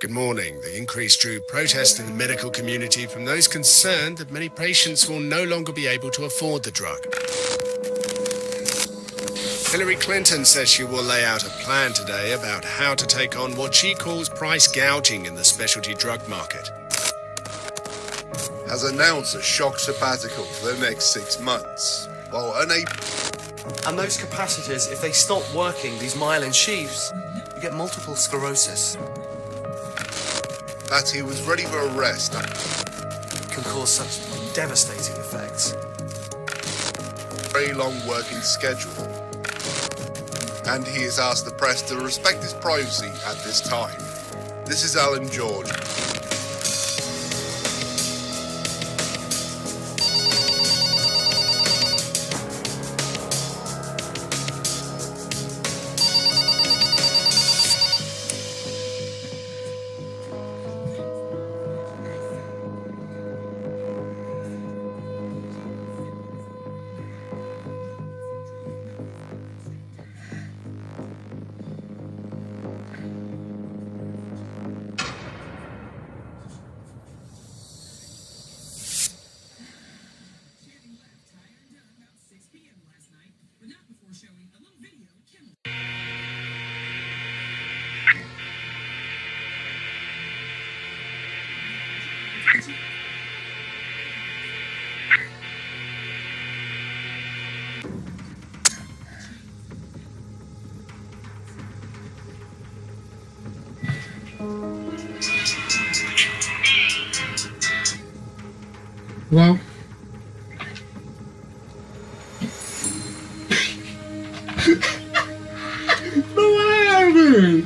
Good morning. The increase drew protest in the medical community from those concerned that many patients will no longer be able to afford the drug. Hillary Clinton says she will lay out a plan today about how to take on what she calls price gouging in the specialty drug market. Has announced a shock sabbatical for the next 6 months, while unable... And those capacitors, if they stop working, these myelin sheaths, you get multiple sclerosis. That he was ready for arrest. Can cause such devastating effects. Very long working schedule. And he has asked the press to respect his privacy at this time. This is Alan George. Well, no, I haven't.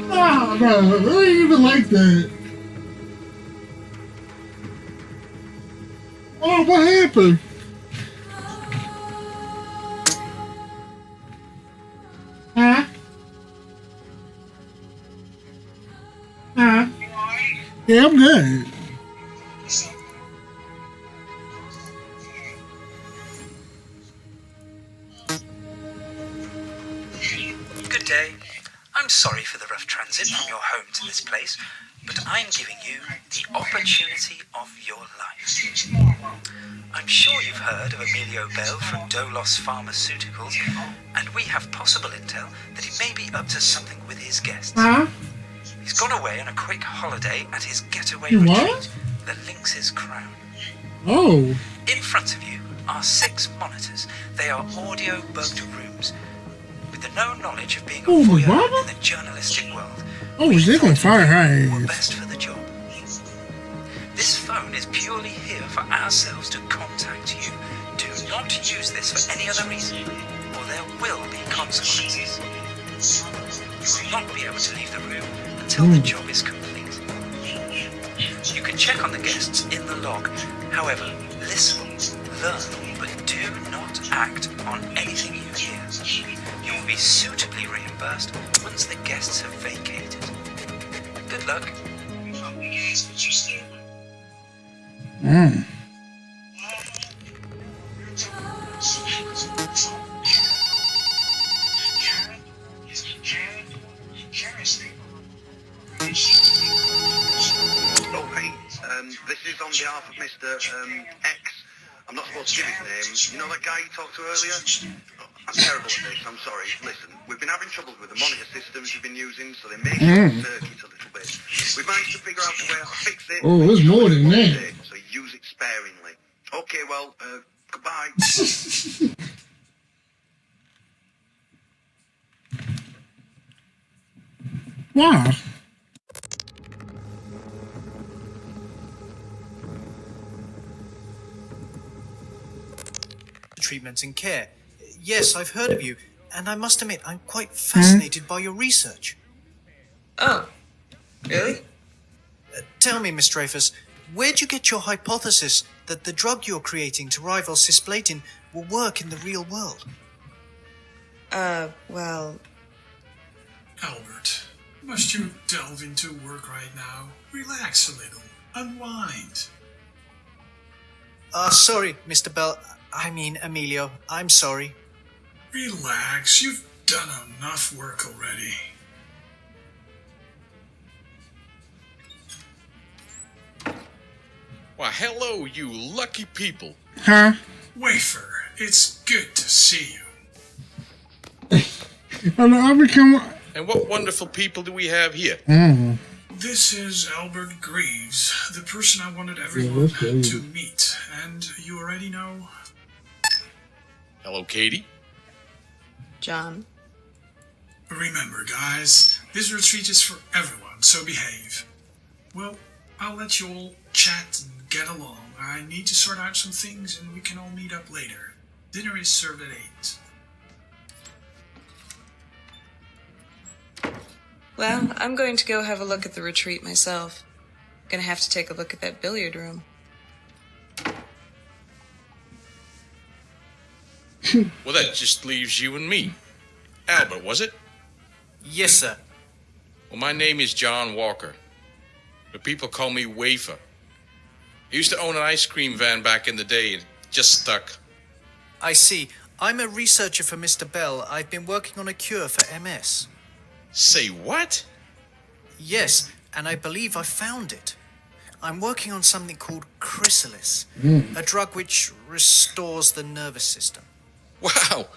No, I don't even like that. Oh, what happened? Huh? Huh? Yeah, I'm good. Good day. I'm sorry for the rough transit from your home to this place, but I'm giving you the opportunity of your life. I'm sure you've heard of Emilio Bell from Dolos Pharmaceuticals, and we have possible intel that he may be up to something with his guests. Huh? He's gone away on a quick holiday at his getaway He retreat, what? the Lynx's Crown. Oh. In front of you are 6 monitors. They are audio-bugged rooms. With the known knowledge of being a Oh, my voyeur brother? in the journalistic world, Oh, we they're gonna thought fire you her were ass. best for the job. This phone is purely here for ourselves to contact you. Do not use this for any other reason, or there will be consequences. You will not be able to leave the room until the job is complete. You can check on the guests in the log. However, listen, learn, but do not act on anything you hear. You will be suitably reimbursed once the guests have vacated. Good luck. Mm. Oh, hey, this is on behalf of Mr. X. I'm not supposed to give his name. You know that guy you talked to earlier? Oh, I'm terrible at this, I'm sorry. Listen, we've been having trouble with the monitor systems you've been using, so they may short circuit a little bit. We've managed to figure out a way how to fix it. Oh, it's more than that. So use it sparingly. Okay, well, goodbye. Wow. Treatment and care. Yes, I've heard of you, and I must admit I'm quite fascinated by your research. Oh, really? Tell me, Miss Dreyfus, where'd you get your hypothesis that the drug you're creating to rival cisplatin will work in the real world? Well... Albert, must you delve into work right now? Relax a little. Unwind. Sorry, Mr. Bell. I mean, Emilio. I'm sorry. Relax. You've done enough work already. Why, hello, you lucky people. Huh? Wafer, it's good to see you. I become. And what wonderful people do we have here? This is Albert Greaves, the person I wanted everyone that's crazy. to meet. And you already know? Hello, Katie. John. Remember, guys, this retreat is for everyone, so behave. Well, I'll let you all chat and get along. I need to sort out some things and we can all meet up later. Dinner is served at 8. Well, I'm going to go have a look at the retreat myself. Gonna have to take a look at that billiard room. Well, that just leaves you and me. Albert, was it? Yes, sir. Well, my name is John Walker. But people call me Wafer. I used to own an ice cream van back in the day. It just stuck. I see. I'm a researcher for Mr. Bell. I've been working on a cure for MS. Say what? Yes, and I believe I found it. I'm working on something called chrysalis, a drug which restores the nervous system. Wow,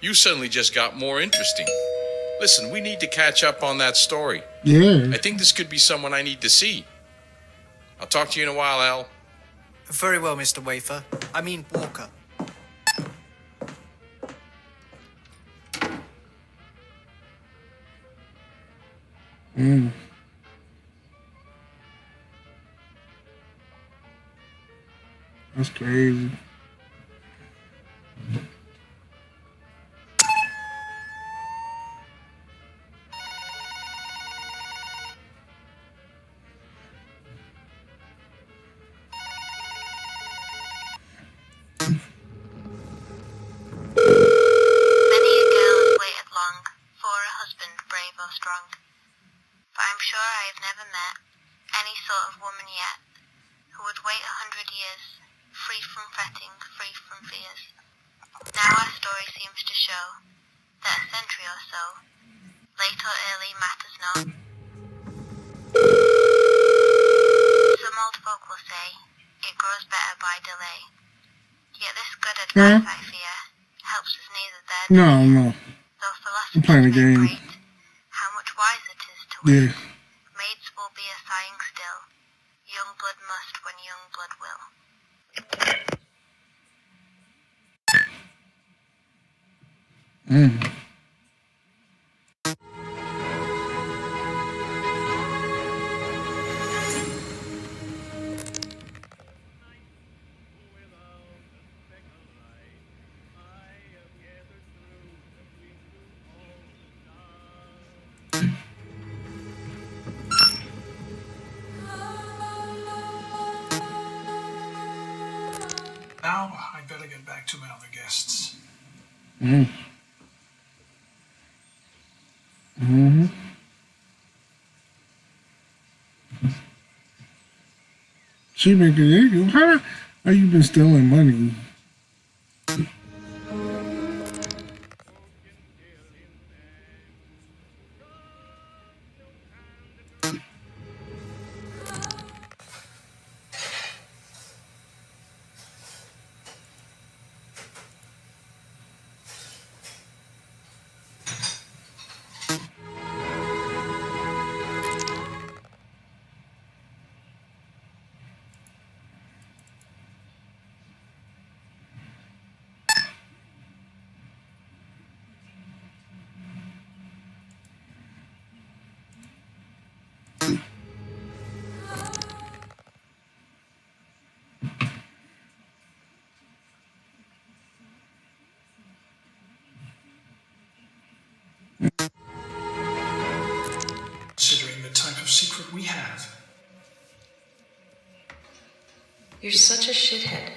you suddenly just got more interesting. Listen, we need to catch up on that story. Yeah. I think this could be someone I need to see. I'll talk to you in a while, Al. Very well, Mr. Wafer. I mean Walker. That's crazy. Many a girl has waited long for a husband brave or strong. But I'm sure I have never met any sort of woman yet who would wait 100 years, free from fretting, free from fears. Now our story seems to show that a century or so, late or early matters not. Some old folk will say it grows better by delay. Yet this good advice, I fear, helps us neither there nor No, here. no. Though I'm philosophers playing a may game. prate how much wiser 'tis to Yeah. wait. Maids will be a sighing still. Young blood must when young blood will. Now, I'd better get back to my other guests. She been good. How you been stealing money? Considering the type of secret we have. You're such a shithead.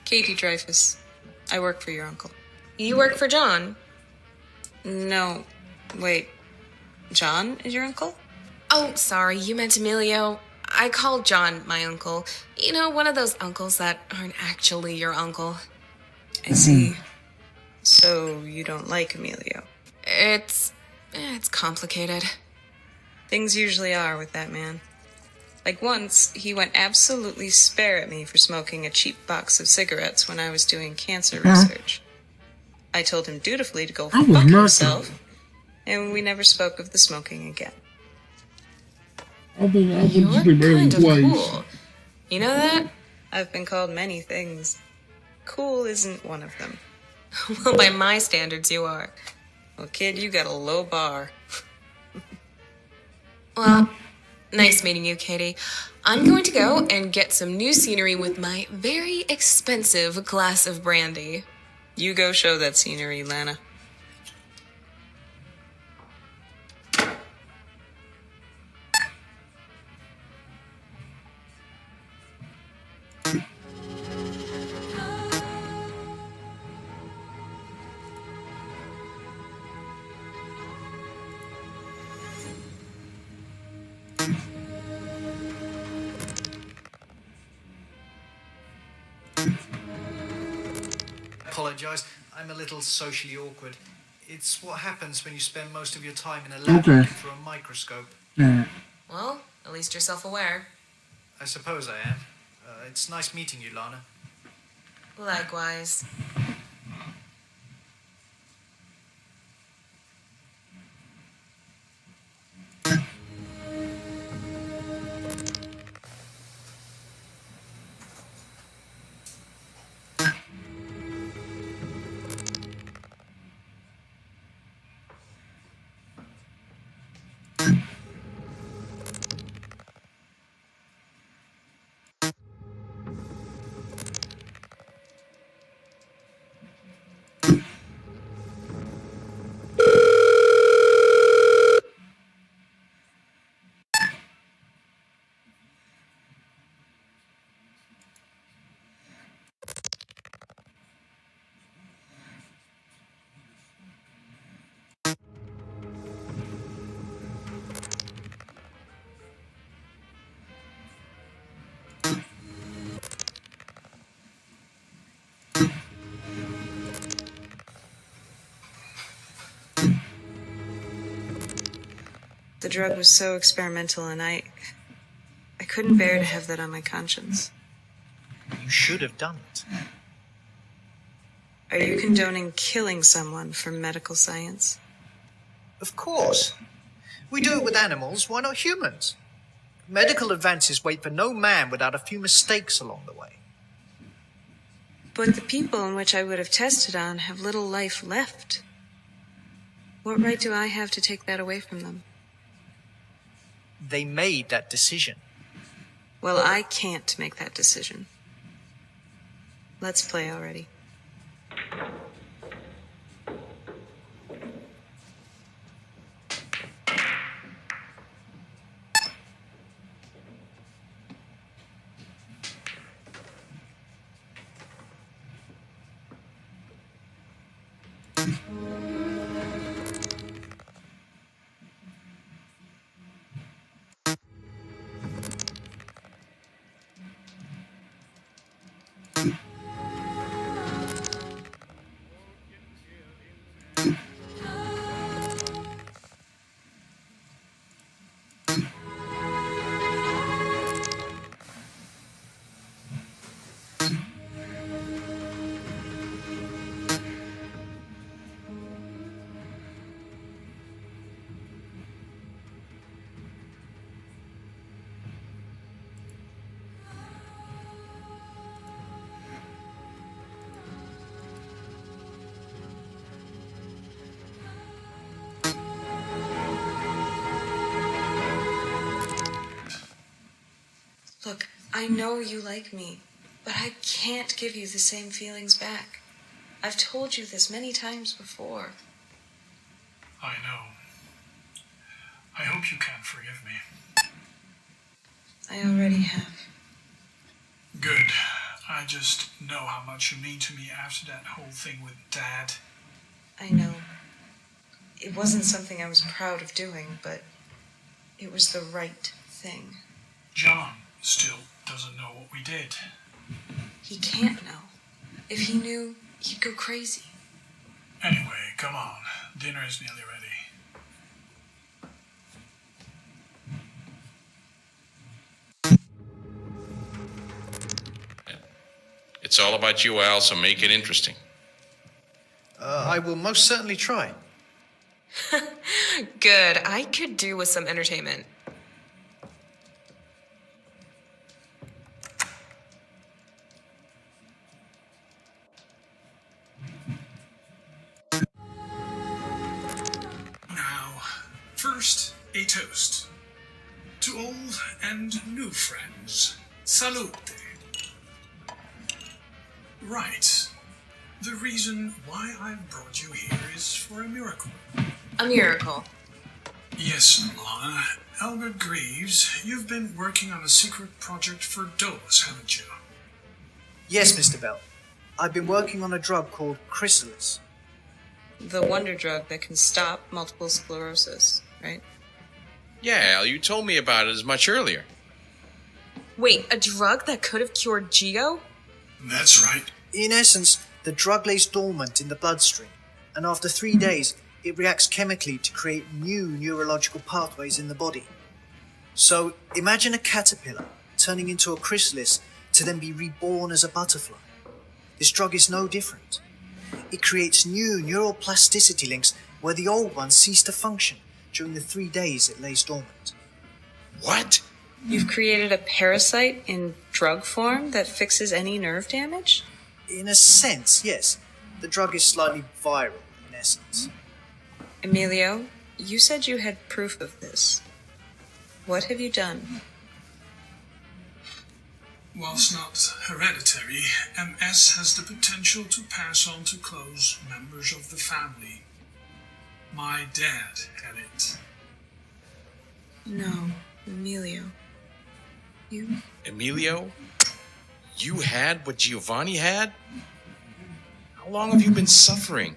Katie Dreyfus. I work for your uncle. You work for John? No. Wait. John is your uncle? Oh, sorry, you meant Emilio. I called John my uncle. You know, one of those uncles that aren't actually your uncle. I see. So you don't like Emilio? It's complicated. Things usually are with that man. Like once, he went absolutely spare at me for smoking a cheap box of cigarettes when I was doing cancer research. I told him dutifully to go fuck himself, and we never spoke of the smoking again. I've been You're just like kind of twice. cool. You know that? I've been called many things. Cool isn't one of them. Well, by my standards, you are. Well, kid, you got a low bar. Well, nice meeting you, Katie. I'm going to go and get some new scenery with my very expensive glass of brandy. You go show that scenery, Lana. Apologise, I'm a little socially awkward. It's what happens when you spend most of your time in a lab looking through a microscope. Yeah. Well, at least you're self-aware. I suppose I am. It's nice meeting you, Lana. Likewise. The drug was so experimental, and I couldn't bear to have that on my conscience. You should have done it. Are you condoning killing someone for medical science? Of course. We do it with animals, why not humans? Medical advances wait for no man without a few mistakes along the way. But the people in which I would have tested on have little life left. What right do I have to take that away from them? They made that decision. Well, I can't make that decision. Let's play already. I know you like me, but I can't give you the same feelings back. I've told you this many times before. I know. I hope you can forgive me. I already have. Good. I just know how much you mean to me after that whole thing with Dad. I know. It wasn't something I was proud of doing, but it was the right thing. John still doesn't know what we did. He can't know. If he knew, he'd go crazy. Anyway, come on. Dinner is nearly ready. It's all about you, Al, so make it interesting. I will most certainly try. Good. I could do with some entertainment. Now, first, a toast. To old and new friends. Salute. Right. The reason why I've brought you here is for a miracle. A miracle. Yes, Lana. Albert Greaves, you've been working on a secret project for Dose, haven't you? Yes, Mr. Bell. I've been working on a drug called Chrysalis. The wonder drug that can stop multiple sclerosis, right? Yeah, Al, you told me about it as much earlier. Wait, a drug that could have cured Geo? That's right. In essence, the drug lays dormant in the bloodstream, and after 3 days, it reacts chemically to create new neurological pathways in the body. So, imagine a caterpillar turning into a chrysalis to then be reborn as a butterfly. This drug is no different. It creates new neural plasticity links where the old ones cease to function during the 3 days it lays dormant. What? You've created a parasite in drug form that fixes any nerve damage? In a sense, yes. The drug is slightly viral, in essence. Emilio, you said you had proof of this. What have you done? Whilst not hereditary, MS has the potential to pass on to close members of the family. My dad had it. No, Emilio. You? Emilio? You had what Giovanni had? How long have you been suffering?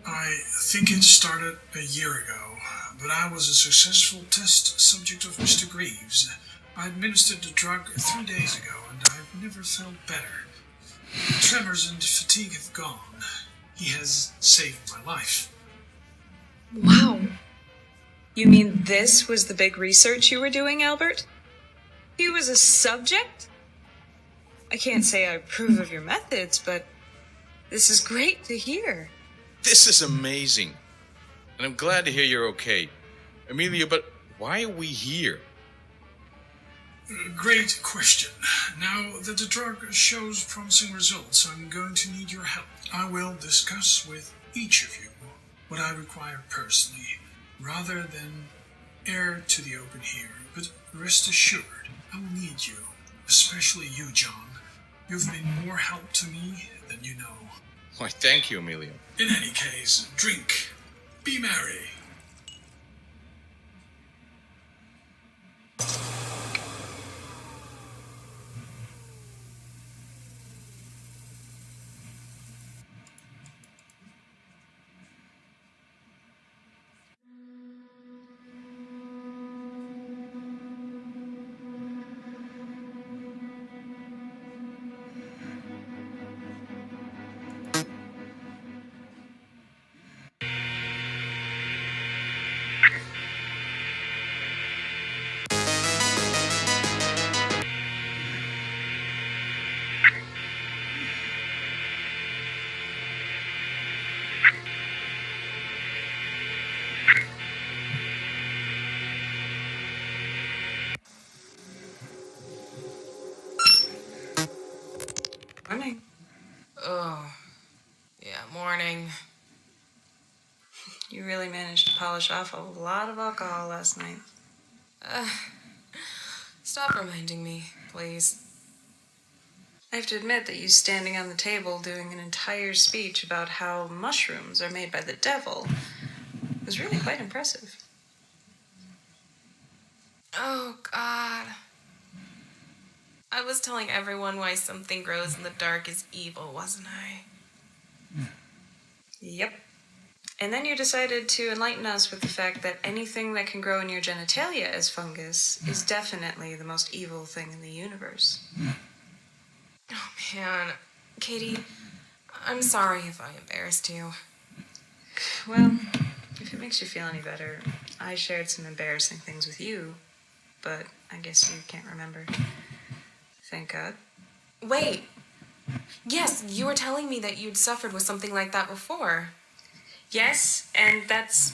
I think it started a year ago, but I was a successful test subject of Mr. Greaves. I administered the drug 3 days ago, and I've never felt better. The tremors and fatigue have gone. He has saved my life. Wow. You mean this was the big research you were doing, Albert? He was a subject? I can't say I approve of your methods, but this is great to hear. This is amazing. And I'm glad to hear you're okay. Amelia, but why are we here? Great question. Now that the drug shows promising results, I'm going to need your help. I will discuss with each of you what I require personally, rather than air to the open here. But rest assured, I will need you, especially you, John. You've been more help to me than you know. Why, thank you, Amelia. In any case, drink. Be merry. Morning. Oh, yeah, morning. You really managed to polish off a lot of alcohol last night. Stop reminding me, please. I have to admit that you standing on the table doing an entire speech about how mushrooms are made by the devil was really quite impressive. Oh, God. I was telling everyone why something grows in the dark is evil, wasn't I? Yep. And then you decided to enlighten us with the fact that anything that can grow in your genitalia as fungus is definitely the most evil thing in the universe. Oh, man. Katie, I'm sorry if I embarrassed you. Well, if it makes you feel any better, I shared some embarrassing things with you, but I guess you can't remember. Thank God. Wait. Yes, you were telling me that you'd suffered with something like that before. Yes, and that's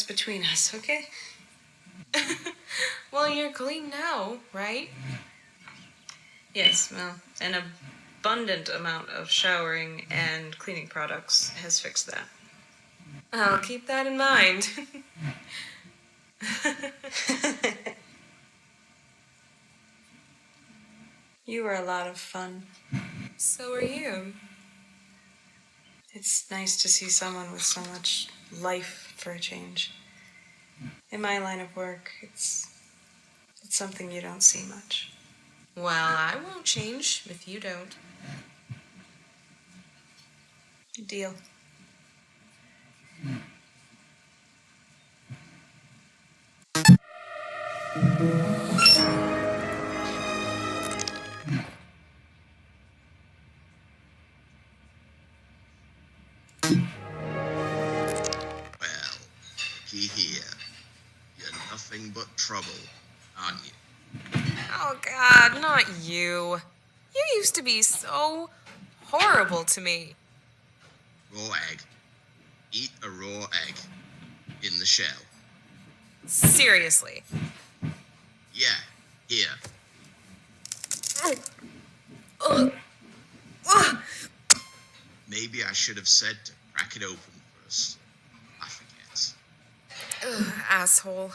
between us, okay? Well, you're clean now, right? Yes, well, an abundant amount of showering and cleaning products has fixed that. I'll keep that in mind. You were a lot of fun. So are you. It's nice to see someone with so much life for a change. In my line of work, it's something you don't see much. Well, I won't change if you don't. Deal. Well, looky here. You're nothing but trouble, aren't you? Oh, God, not you. You used to be so horrible to me. Raw egg. Eat a raw egg. In the shell. Seriously. Yeah, here. Maybe I should have said to crack it open first. I forget. Ugh, asshole.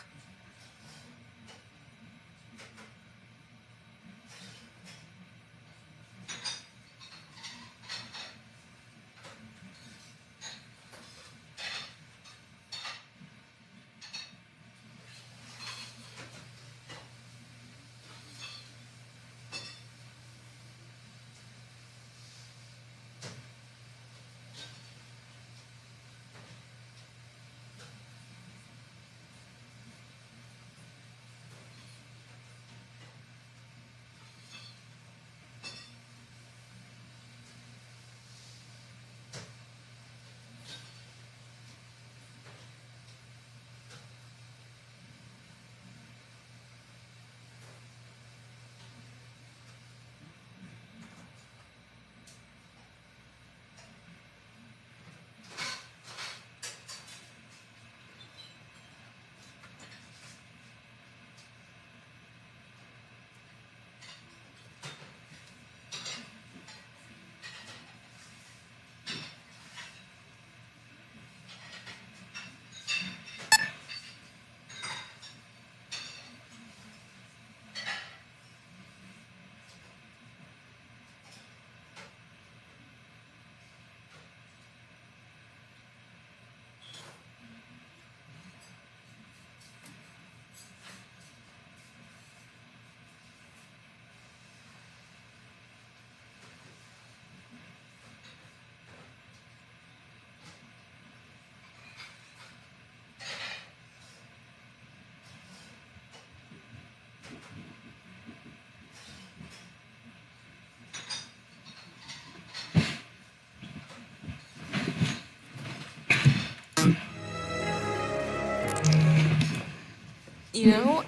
You know,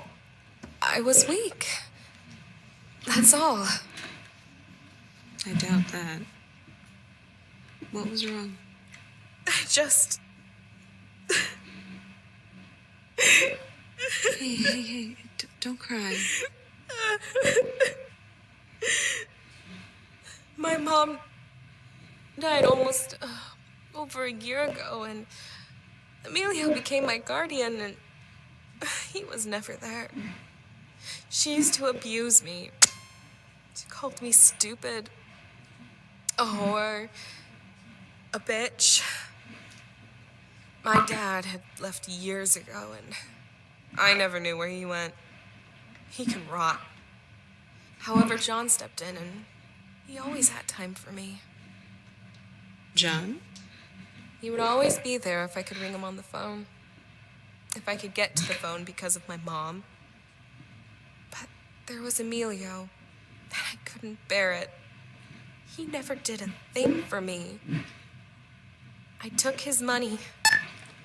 I was weak. That's all. I doubt that. What was wrong? I just... Hey, don't cry. My mom died almost over a year ago, and Emilio became my guardian, and he was never there. She used to abuse me. called me stupid, a whore, a bitch. My dad had left years ago, and I never knew where he went. He can rot. However, John stepped in, and he always had time for me. John? He would always be there if I could ring him on the phone. If I could get to the phone because of my mom. But there was Emilio, and I couldn't bear it. He never did a thing for me. I took his money,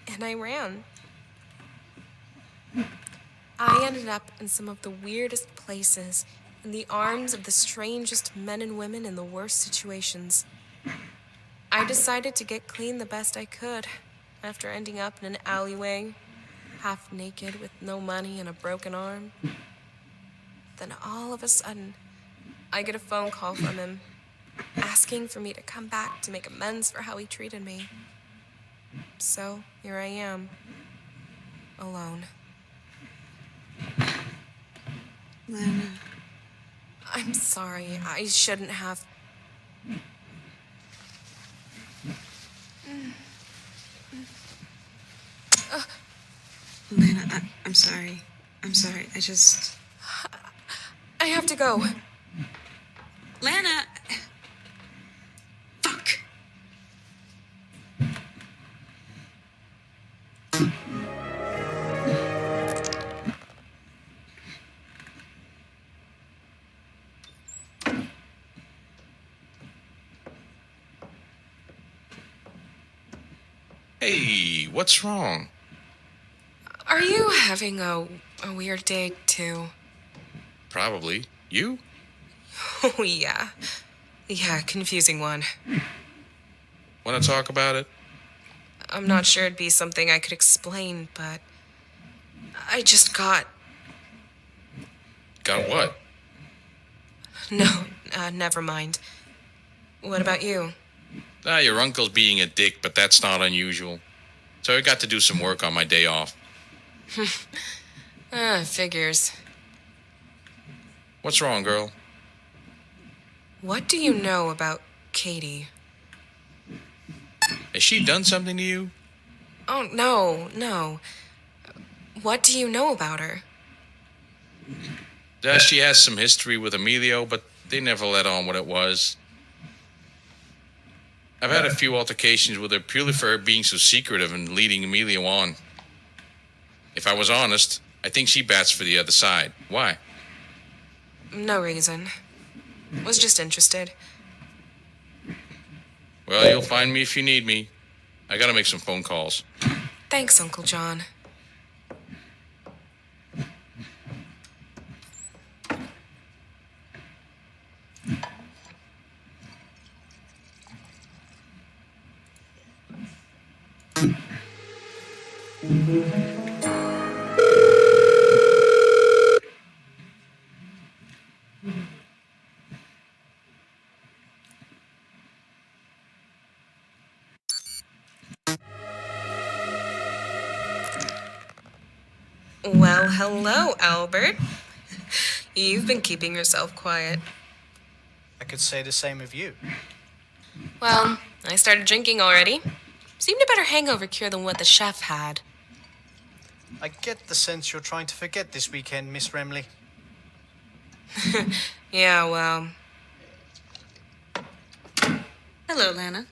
and I ran. I ended up in some of the weirdest places, in the arms of the strangest men and women in the worst situations. I decided to get clean the best I could, after ending up in an alleyway, half naked with no money and a broken arm. Then all of a sudden, I get a phone call from him, asking for me to come back to make amends for how he treated me. So, here I am, alone. Lana. I'm sorry, I shouldn't have. Lana, I'm sorry. I'm sorry. I have to go. Lana! Fuck! Hey, what's wrong? Are you having a weird day, too? Probably. You? Oh, yeah. Yeah, confusing one. Want to talk about it? I'm not sure it'd be something I could explain, but I just got... Got what? No, never mind. What about you? Your uncle's being a dick, but that's not unusual. So I got to do some work on my day off. Figures. What's wrong, girl? What do you know about Katie? Has she done something to you? Oh, no. What do you know about her? She has some history with Emilio, but they never let on what it was. I've had a few altercations with her purely for her being so secretive and leading Emilio on. If I was honest, I think she bats for the other side. Why? No reason. Was just interested. Well, you'll find me if you need me. I gotta make some phone calls. Thanks, Uncle John. Well, hello, Albert. You've been keeping yourself quiet. I could say the same of you. Well, I started drinking already. Seemed a better hangover cure than what the chef had. I get the sense you're trying to forget this weekend, Miss Remley. Yeah, well... Hello, Lana.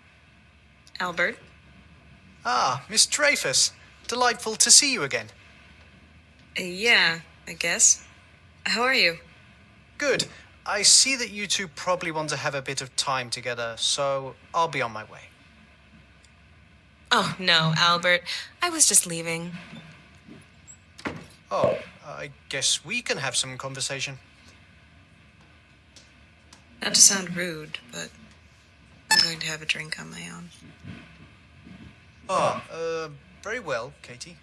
Albert. Ah, Miss Dreyfus. Delightful to see you again. Yeah, I guess. How are you? Good. I see that you two probably want to have a bit of time together, so I'll be on my way. Oh, no, Albert. I was just leaving. Oh, I guess we can have some conversation. Not to sound rude, but I'm going to have a drink on my own. Very well, Katie.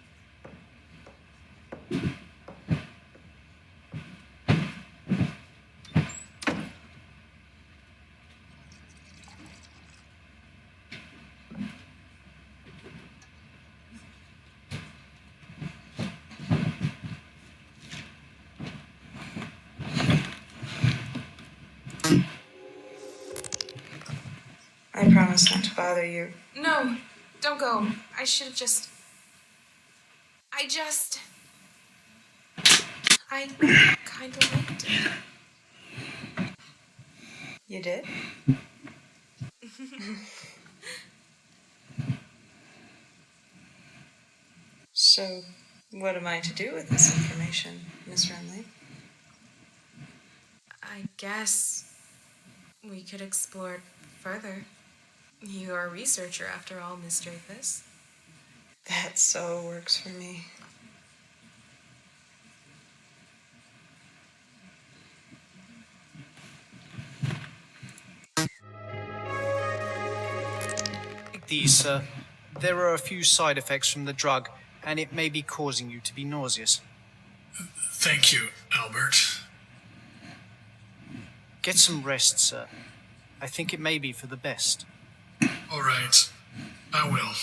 I promise not to bother you. No, don't go. I kind of liked it. You did? So, what am I to do with this information, Miss Renly? I guess we could explore it further. You're a researcher after all, Miss Dreyfus. That so works for me. These, sir. There are a few side effects from the drug, and it may be causing you to be nauseous. Thank you, Albert. Get some rest, sir. I think it may be for the best. All right, I will.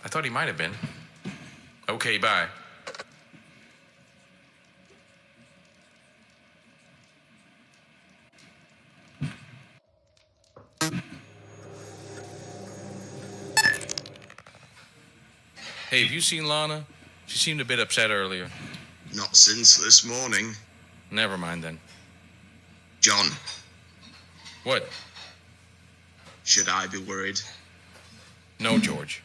I thought he might have been. Okay, bye. Hey, have you seen Lana? She seemed a bit upset earlier. Not since this morning. Never mind then. John, What? should I be worried? No, George.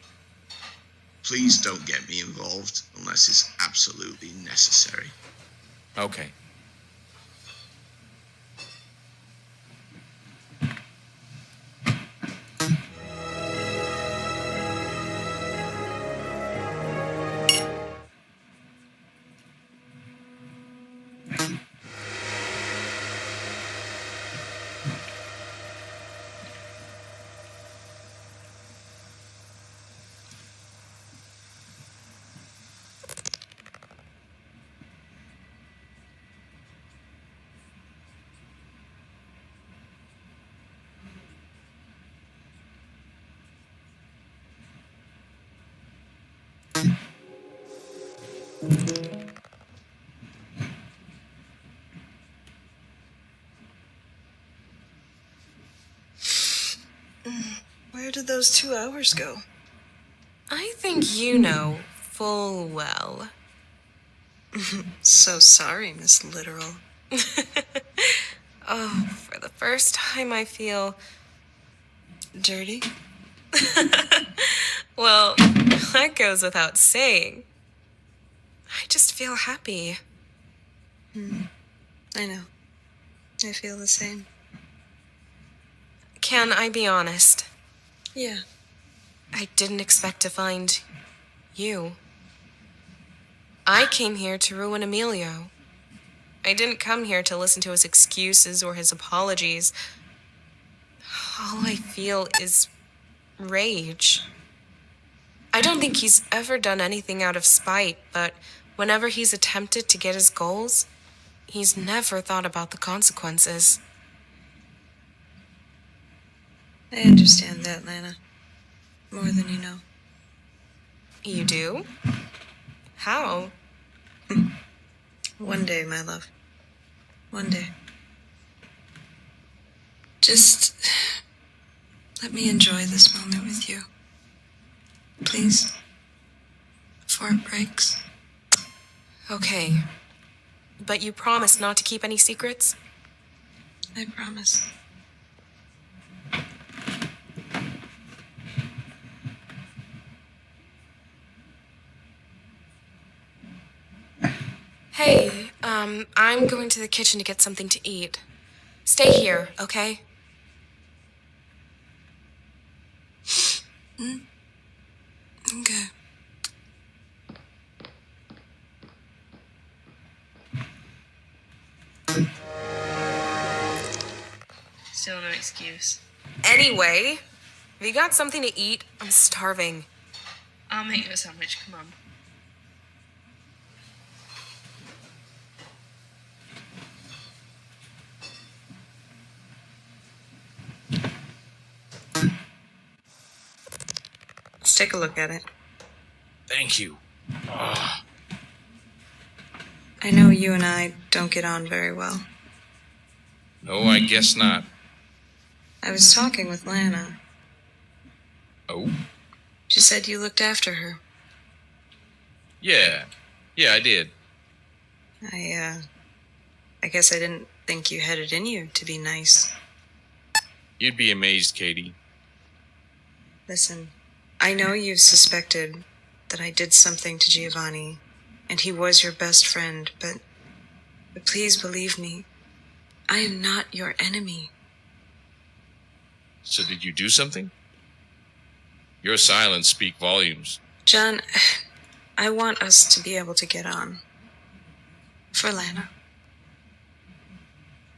Please don't get me involved unless it's absolutely necessary. Okay. Where did those 2 hours go? I think you know full well. So sorry, Miss Literal. Oh, for the first time I feel Dirty? well, that goes without saying. I just feel happy. I know. I feel the same. Can I be honest? Yeah. I didn't expect to find you. I came here to ruin Emilio. I didn't come here to listen to his excuses or his apologies. All I feel is rage. I don't think he's ever done anything out of spite, but whenever he's attempted to get his goals, he's never thought about the consequences. I understand that, Lana. More than you know. You do? How? One day, my love. One day. Just let me enjoy this moment with you. Please. Before it breaks. Okay. But you promise not to keep any secrets? I promise. Hey, I'm going to the kitchen to get something to eat. Stay here, okay? Okay. Still no excuse. Anyway, have you got something to eat? I'm starving. I'll make you a sandwich, come on. Let's take a look at it. Thank you. Ah. I know you and I don't get on very well. No, I guess not. I was talking with Lana. Oh? She said you looked after her. Yeah. Yeah, I did. I guess I didn't think you had it in you to be nice. You'd be amazed, Katie. Listen, I know you've suspected that I did something to Giovanni, and he was your best friend, but please believe me, I am not your enemy. So did you do something? Your silence speaks volumes. John, I want us to be able to get on. For Lana.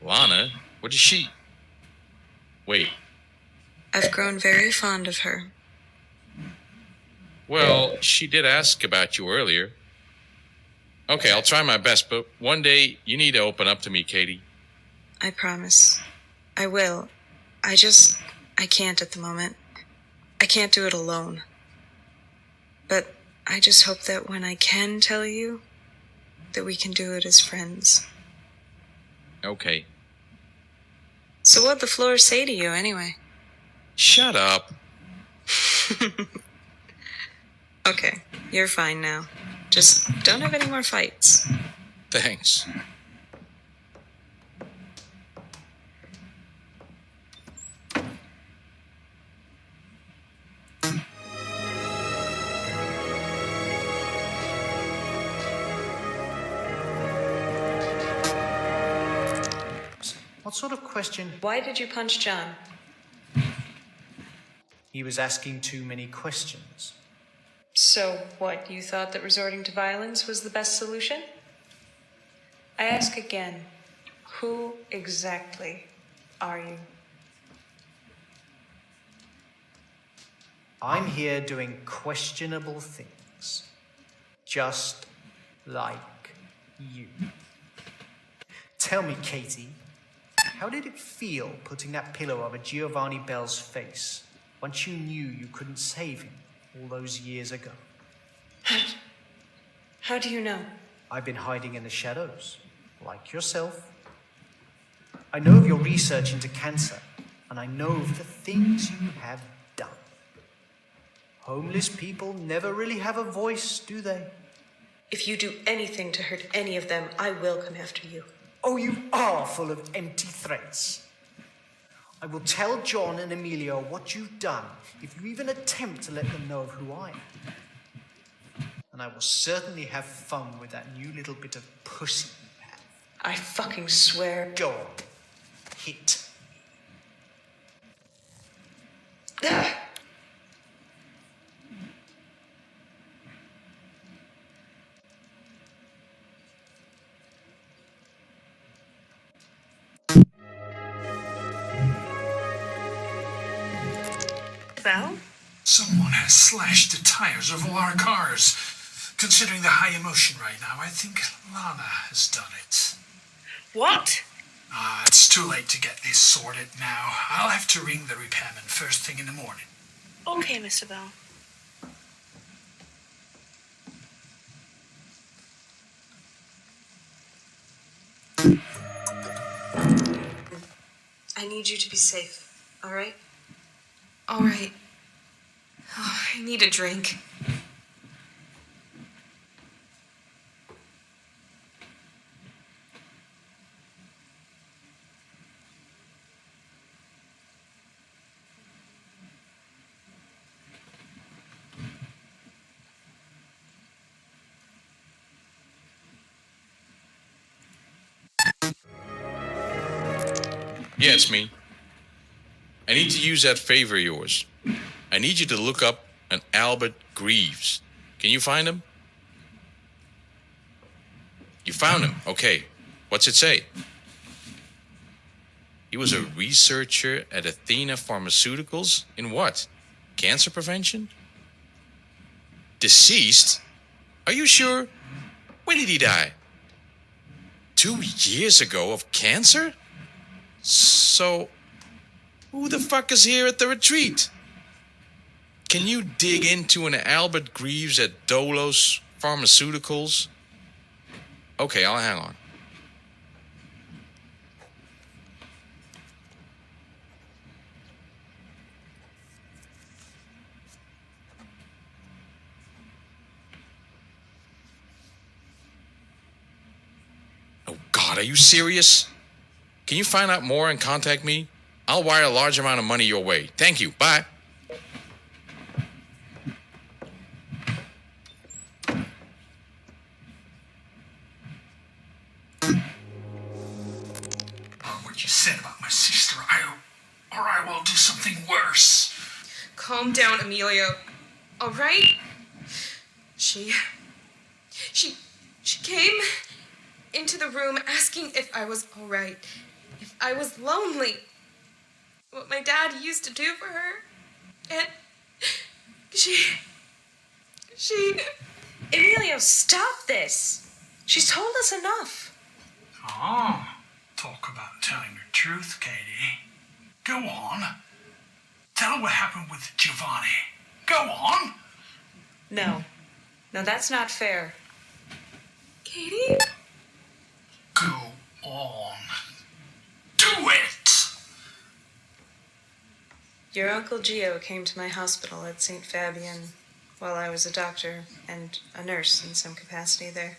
Lana? What is she? Wait. I've grown very fond of her. Well, she did ask about you earlier. Okay, I'll try my best, but one day you need to open up to me, Katie. I promise. I will. I can't at the moment. I can't do it alone. But I just hope that when I can tell you, that we can do it as friends. Okay. So what'd the floor say to you, anyway? Shut up. Okay, you're fine now. Just don't have any more fights. Thanks. What sort of question? Why did you punch John? He was asking too many questions. So what, you thought that resorting to violence was the best solution? I ask again, who exactly are you? I'm here doing questionable things. Just like you. Tell me, Katie, how did it feel putting that pillow over Giovanni Bell's face once you knew you couldn't save him all those years ago? How do you know? I've been hiding in the shadows, like yourself. I know of your research into cancer, and I know of the things you have done. Homeless people never really have a voice, do they? If you do anything to hurt any of them, I will come after you. Oh, you are full of empty threats. I will tell John and Emilio what you've done if you even attempt to let them know of who I am. And I will certainly have fun with that new little bit of pussy you have. I fucking swear. Go on. Hit. Val? Someone has slashed the tires of all our cars. Considering the high emotion right now, I think Lana has done it. What? It's too late to get this sorted now. I'll have to ring the repairman first thing in the morning. Okay, Mr. Bell. I need you to be safe, all right? All right. Oh, I need a drink. Yeah, it's me. I need to use that favor of yours. I need you to look up an Albert Greaves. Can you find him? You found him. Okay. What's it say? He was a researcher at Athena Pharmaceuticals in what? Cancer prevention? Deceased? Are you sure? When did he die? 2 years ago of cancer? So, who the fuck is here at the retreat? can you dig into an Albert Greaves at Dolos Pharmaceuticals? Okay, I'll hang on. Oh, God, are you serious? Can you find out more and contact me? I'll wire a large amount of money your way. Thank you. Bye. What you said about my sister, or I will do something worse. Calm down, Emilio. All right? She came into the room asking if I was all right, if I was lonely, what my dad used to do for her, and she... Emilio, stop this. She's told us enough. Oh, talk about telling the truth, Katie. Go on. Tell her what happened with Giovanni. Go on. No, that's not fair. Katie? Go on. Do it! Your Uncle Gio came to my hospital at St. Fabian while I was a doctor and a nurse in some capacity there.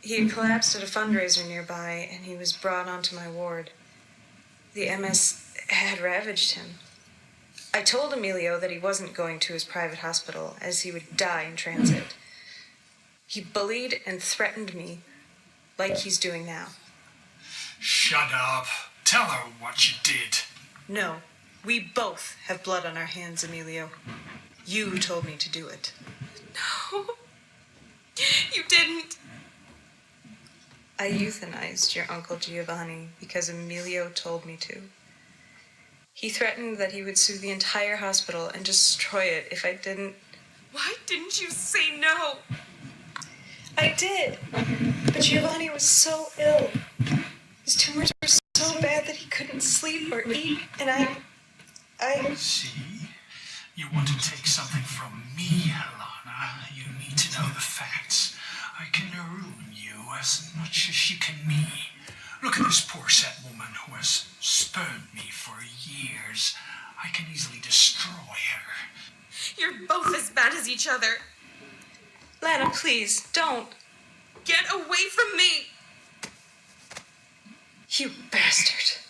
He had collapsed at a fundraiser nearby, and he was brought onto my ward. The MS had ravaged him. I told Emilio that he wasn't going to his private hospital, as he would die in transit. He bullied and threatened me, like he's doing now. Shut up. Tell her what you did. No, we both have blood on our hands, Emilio. You told me to do it. No. You didn't. I euthanized your Uncle Giovanni because Emilio told me to. He threatened that he would sue the entire hospital and destroy it if I didn't. Why didn't you say no? I did. But Giovanni was so ill. His tumors were so bad that he couldn't sleep or eat, and I... See? You want to take something from me, Alana. You need to know the facts. I can ruin you as much as you can me. Look at this poor sad woman who has spurned me for years. I can easily destroy her. You're both as bad as each other. Lana, please, don't. Get away from me! You bastard.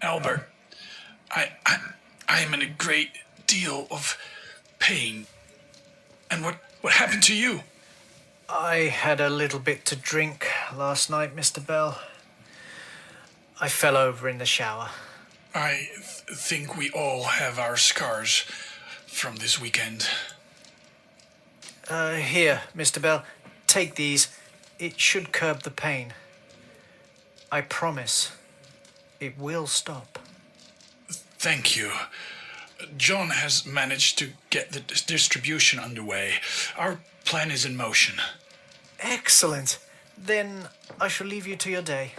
Albert, I am in a great deal of pain. And what happened to you? I had a little bit to drink last night, Mr. Bell. I fell over in the shower. I think we all have our scars. from this weekend. Here, Mr. Bell. Take these. It should curb the pain. I promise. It will stop. Thank you. John has managed to get the distribution underway. Our plan is in motion. Excellent. Then I shall leave you to your day.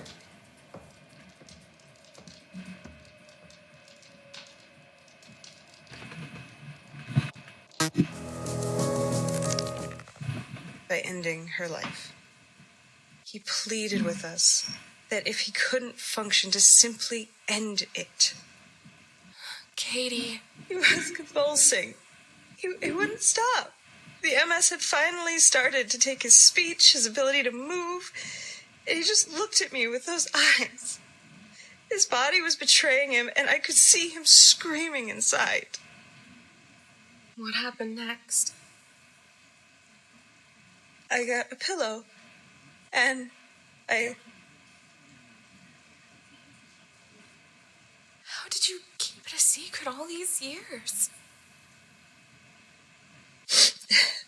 By ending her life. He pleaded with us that if he couldn't function, to simply end it. Katie. He was convulsing. He wouldn't stop. The MS had finally started to take his speech, his ability to move, and he just looked at me with those eyes. His body was betraying him, and I could see him screaming inside. What happened next? I got a pillow, and I... How did you keep it a secret all these years?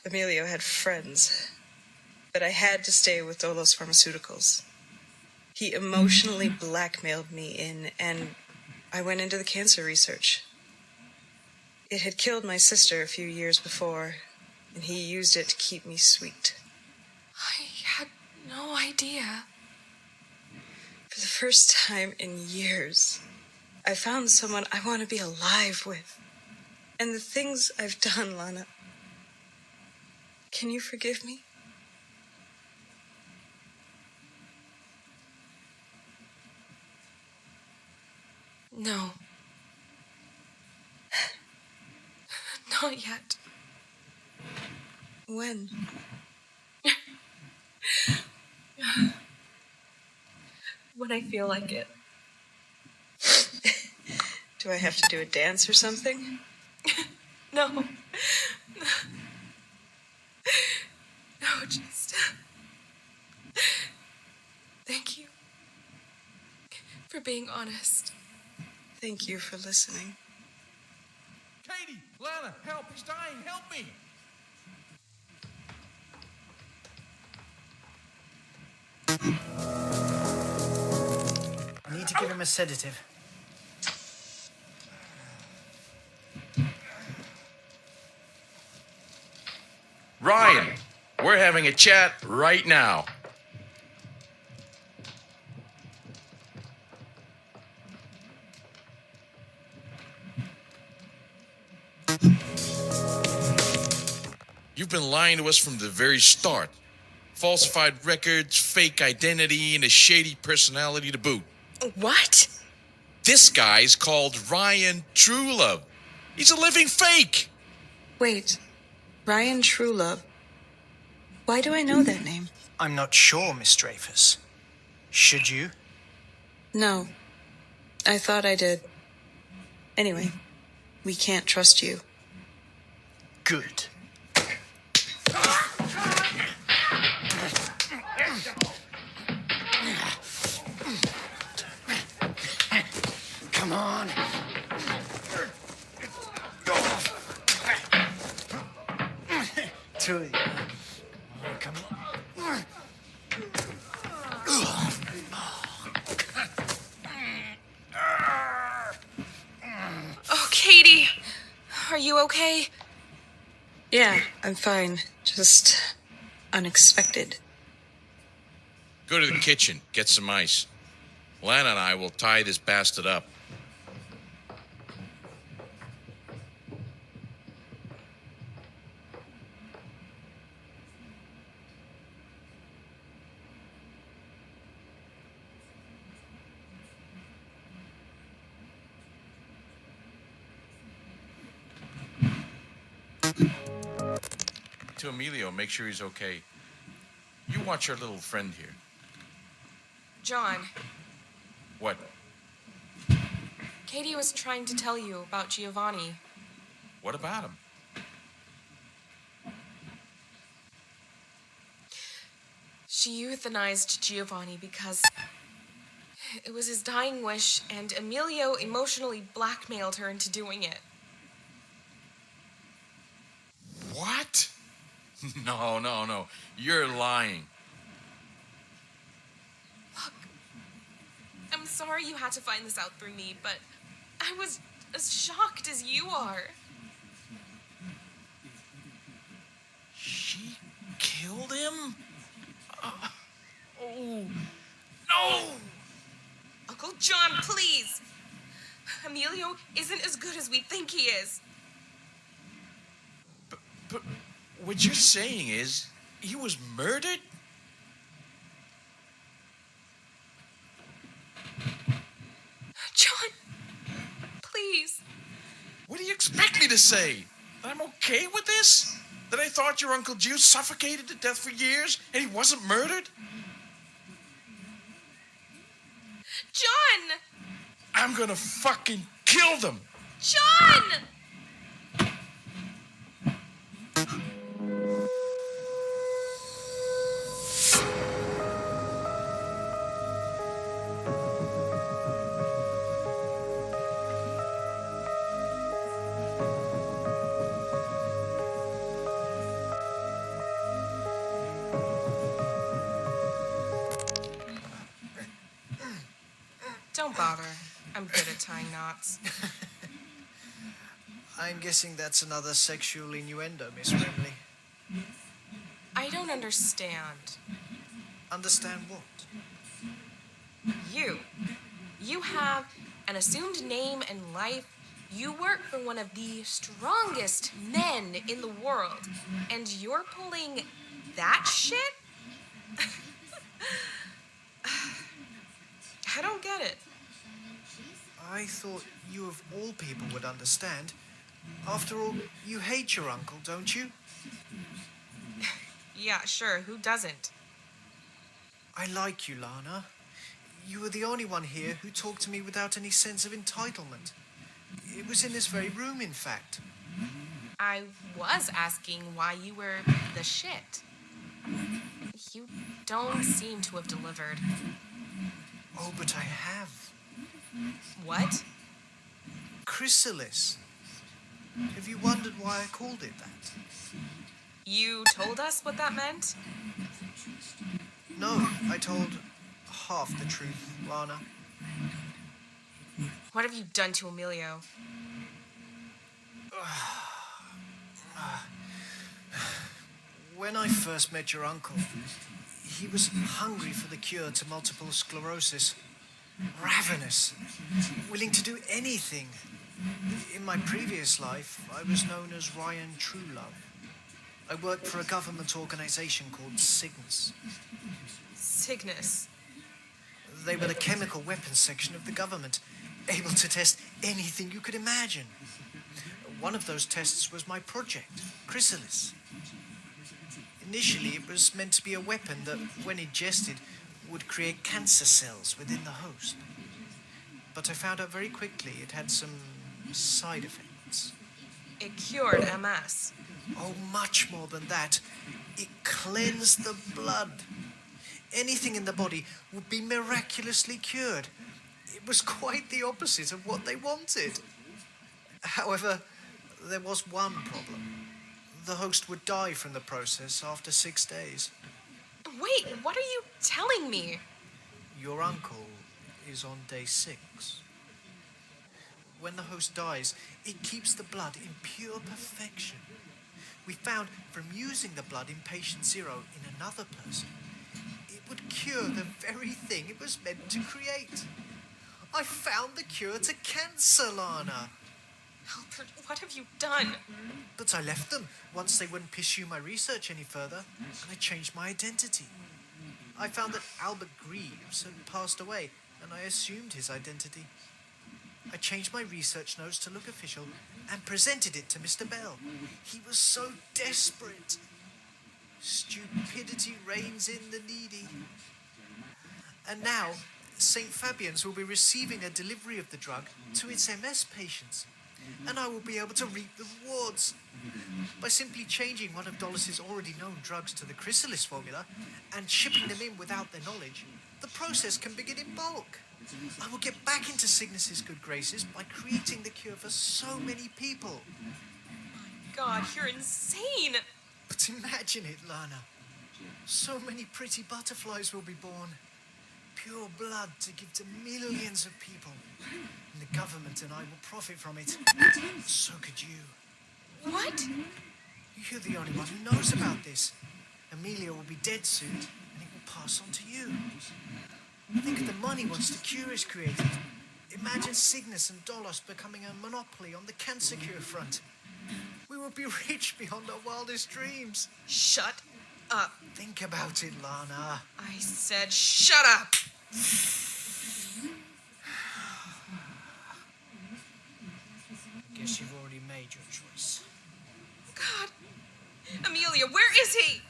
Emilio had friends, but I had to stay with Dolos Pharmaceuticals. He emotionally blackmailed me in, and I went into the cancer research. It had killed my sister a few years before, and he used it to keep me sweet. I had no idea. For the first time in years, I found someone I want to be alive with. And the things I've done, Lana. Can you forgive me? No. Not yet. When? When I feel like it. Do I have to do a dance or something? No. No, just... Thank you for being honest. Thank you for listening. Katie, Lana, help, he's dying, help me! I need to give him a sedative. Ryan, we're having a chat right now. You've been lying to us from the very start. Falsified records, fake identity, and a shady personality to boot. What? This guy's called Ryan Truelove. He's a living fake. Wait, Ryan Truelove. Why do I know that name? I'm not sure, Miss Dreyfus. Should you? No. I thought I did. Anyway, we can't trust you. Good. Come on. Truly. Come on. Oh, Katie. Are you okay? Yeah, I'm fine. Just unexpected. Go to the kitchen, get some ice. Lana and I will tie this bastard up. To Emilio, make sure he's okay. You watch our little friend here. John, What? Katie was trying to tell you about Giovanni. What about him? She euthanized Giovanni because it was his dying wish, and Emilio emotionally blackmailed her into doing it. No. You're lying. I'm sorry you had to find this out through me, but I was as shocked as you are. She killed him? Oh, no! Uncle John, please! Emilio isn't as good as we think he is. But what you're saying is he was murdered? John, please. What do you expect me to say? That I'm okay with this? That I thought your Uncle Jude suffocated to death for years and he wasn't murdered? John! I'm gonna fucking kill them! John! Don't bother. I'm good at tying knots. I'm guessing that's another sexual innuendo, Miss Brimley. I don't understand. Understand what? You have an assumed name and life. You work for one of the strongest men in the world. And you're pulling that shit? I don't get it. I thought you of all people would understand. After all, you hate your uncle, don't you? Yeah, sure. Who doesn't? I like you, Lana. You were the only one here who talked to me without any sense of entitlement. It was in this very room, in fact. I was asking why you were the shit. You don't seem to have delivered. Oh, but I have. What? Chrysalis. Have you wondered why I called it that? You told us what that meant? No, I told half the truth, Lana. What have you done to Emilio? When I first met your uncle, he was hungry for the cure to multiple sclerosis. Ravenous. Willing to do anything. In my previous life, I was known as Ryan Truelove. I worked for a government organization called Cygnus. Cygnus? They were the chemical weapons section of the government, able to test anything you could imagine. One of those tests was my project, Chrysalis. Initially, it was meant to be a weapon that, when ingested, would create cancer cells within the host. But I found out very quickly it had some side effects. It cured MS. Oh, much more than that. It cleansed the blood. Anything in the body would be miraculously cured. It was quite the opposite of what they wanted. However, there was one problem. The host would die from the process after 6 days. Wait, what are you telling me? Your uncle is on day 6. When the host dies, it keeps the blood in pure perfection. We found from using the blood in patient 0 in another person, it would cure the very thing it was meant to create. I found the cure to cancer, Lana. Albert, what have you done? But I left them once they wouldn't pursue my research any further, and I changed my identity. I found that Albert Greaves had passed away, and I assumed his identity. I changed my research notes to look official and presented it to Mr. Bell. He was so desperate. Stupidity reigns in the needy. And now, St. Fabian's will be receiving a delivery of the drug to its MS patients, and I will be able to reap the rewards. By simply changing one of Dolores' already known drugs to the Chrysalis formula and shipping them in without their knowledge, the process can begin in bulk. I will get back into Cygnus's good graces by creating the cure for so many people. God, you're insane! But imagine it, Lana. So many pretty butterflies will be born. Pure blood to give to millions of people. And the government and I will profit from it. So could you. What? You're the only one who knows about this. Amelia will be dead soon, and it will pass on to you. Think of the money once the cure is created. Imagine Cygnus and Dolos becoming a monopoly on the cancer cure front. We will be rich beyond our wildest dreams. Shut up. Think about it, Lana. I said shut up. Guess you've already made your choice. God. Amelia, where is he?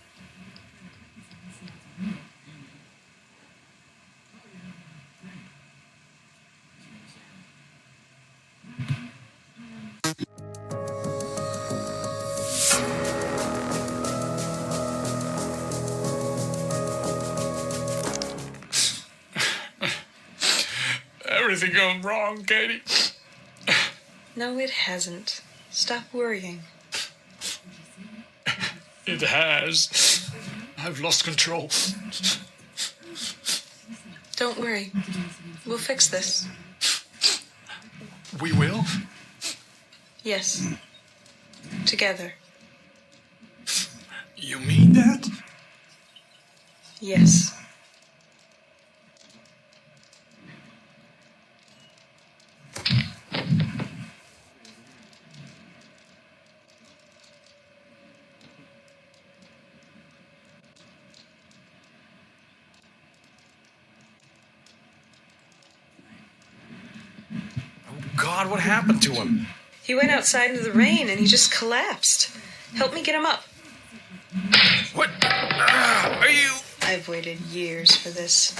Everything going wrong, Katie? No, it hasn't. Stop worrying. It has. I've lost control. Don't worry. We'll fix this. We will? Yes. Together. You mean that? Yes. God, what happened to him? He went outside into the rain and he just collapsed. Help me get him up. What? Are you? I've waited years for this.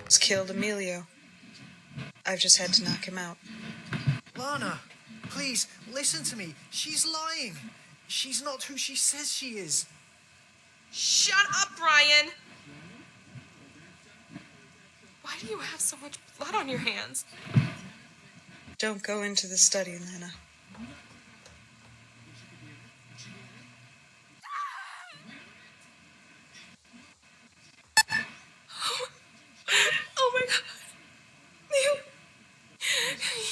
It's killed Emilio. I've just had to knock him out. Lana, please, listen to me. She's lying. She's not who she says she is. Shut up, Brian! Why do you have so much blood on your hands? Don't go into the study, Lana. Oh my God!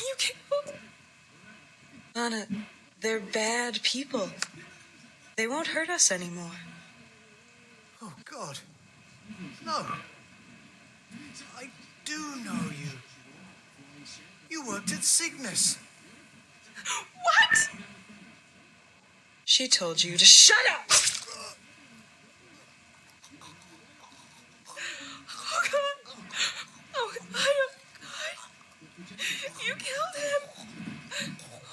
You killed... Lana, they're bad people. They won't hurt us anymore. Oh, God. No. I do know you. You worked at Cygnus. What? She told you to shut up! Oh, God. Oh, God. You killed him.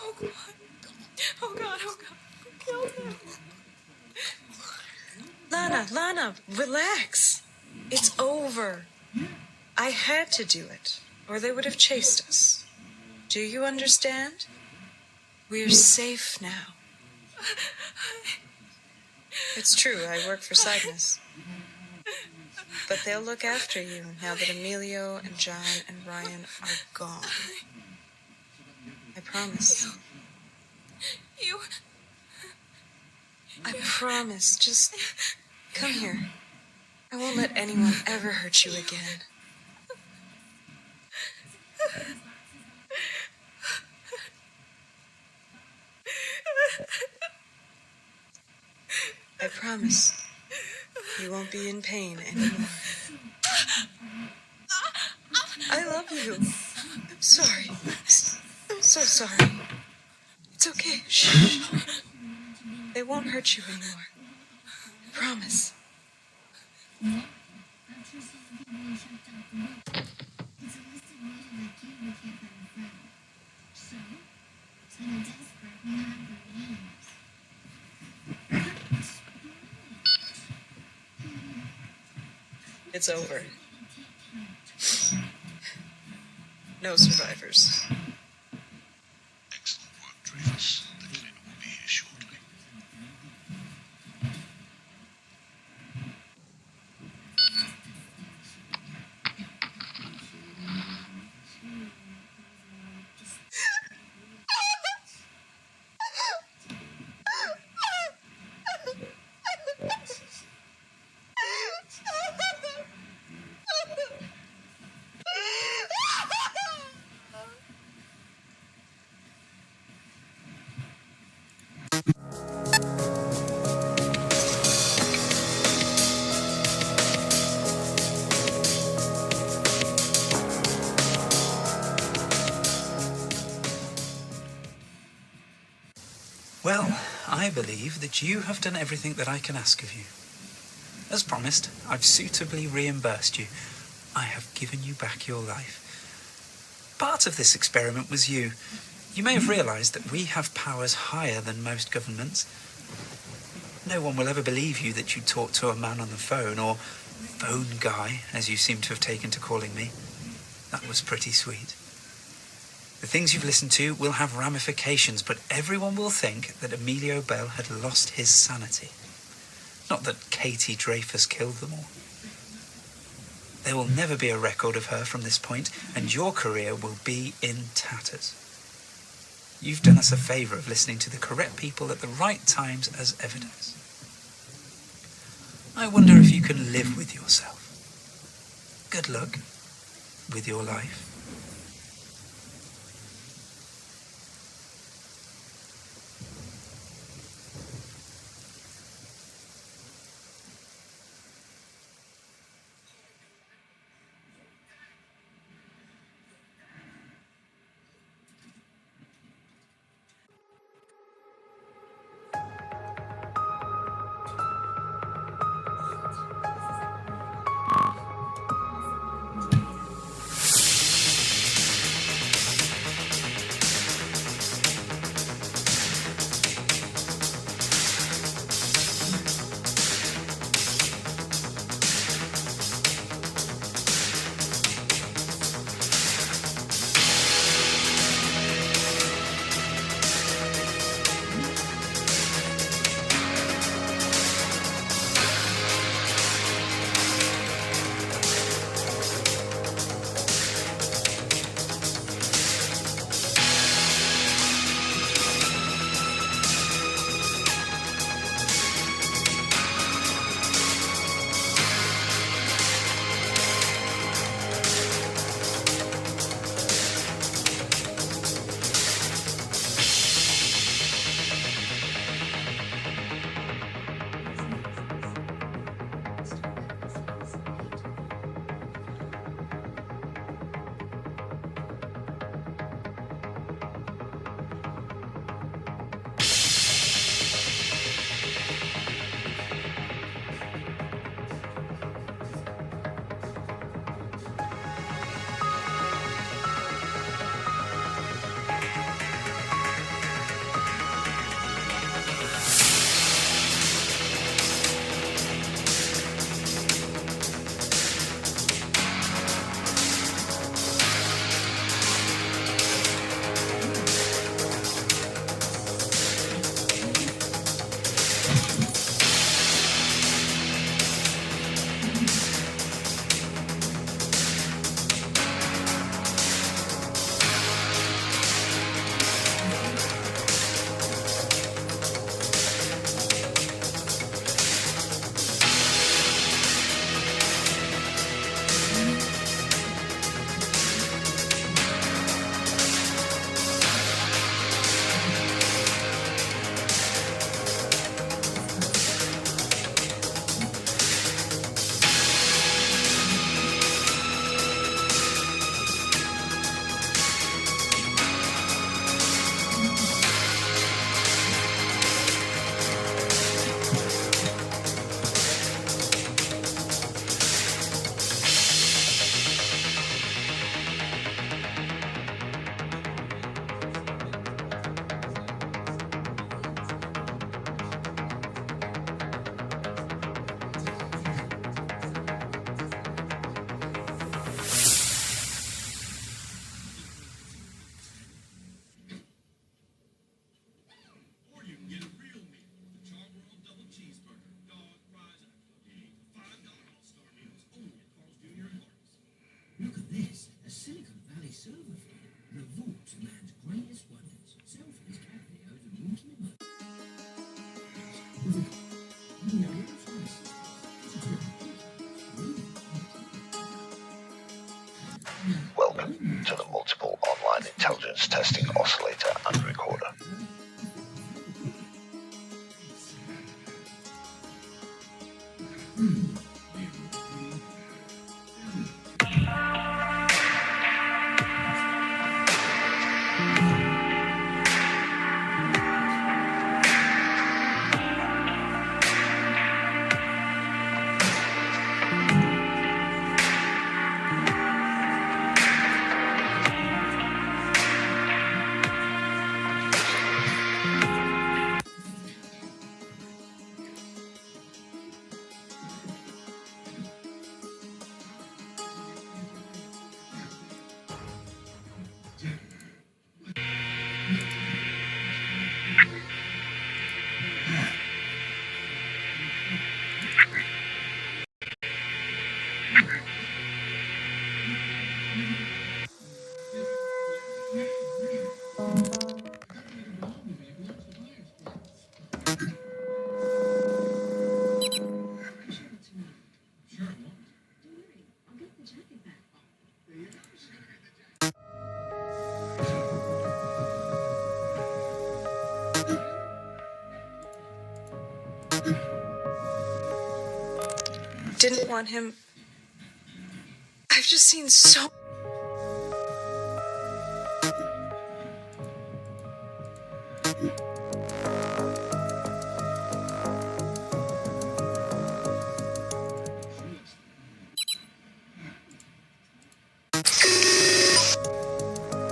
Oh, God. Oh, God. Oh, God. You killed him. Lana, relax. It's over. I had to do it, or they would have chased us. Do you understand? We're safe now. It's true, I work for Cygnus. But they'll look after you now that Emilio and John and Ryan are gone. I promise. You... I promise. Just come here. I won't let anyone ever hurt you again. I promise. You won't be in pain anymore. I love you. I'm sorry. I'm so sorry. It's okay. Shh. They won't hurt you anymore. I promise. It's over. No survivors. Excellent work, Travis. The cleaner will be here shortly. Well, I believe that you have done everything that I can ask of you. As promised, I've suitably reimbursed you. I have given you back your life. Part of this experiment was you. You may have realized that we have powers higher than most governments. No one will ever believe you that you talked to a man on the phone, or phone guy, as you seem to have taken to calling me. That was pretty sweet. The things you've listened to will have ramifications, but everyone will think that Emilio Bell had lost his sanity. Not that Katie Dreyfus killed them all. There will never be a record of her from this point, and your career will be in tatters. You've done us a favor of listening to the correct people at the right times as evidence. I wonder if you can live with yourself. Good luck with your life. Welcome to the Multiple Online Intelligence Testing Oscillator and Recorder. didn't want him. I've just seen so.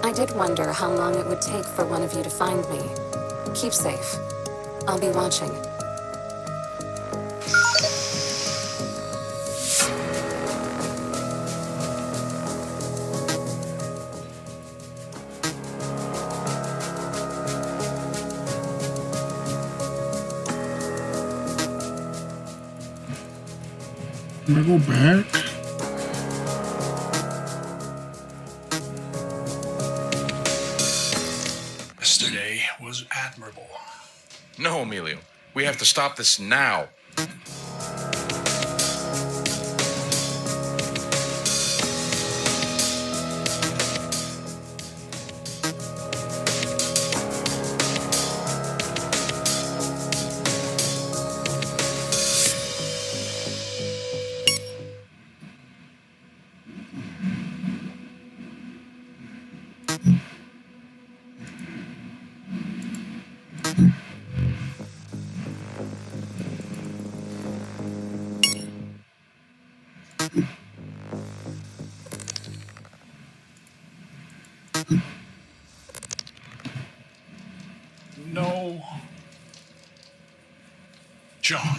I did wonder how long it would take for one of you to find me. Keep safe. I'll be watching. Can I go back? Yesterday was admirable. No, Emilio. We have to stop this now. No. John.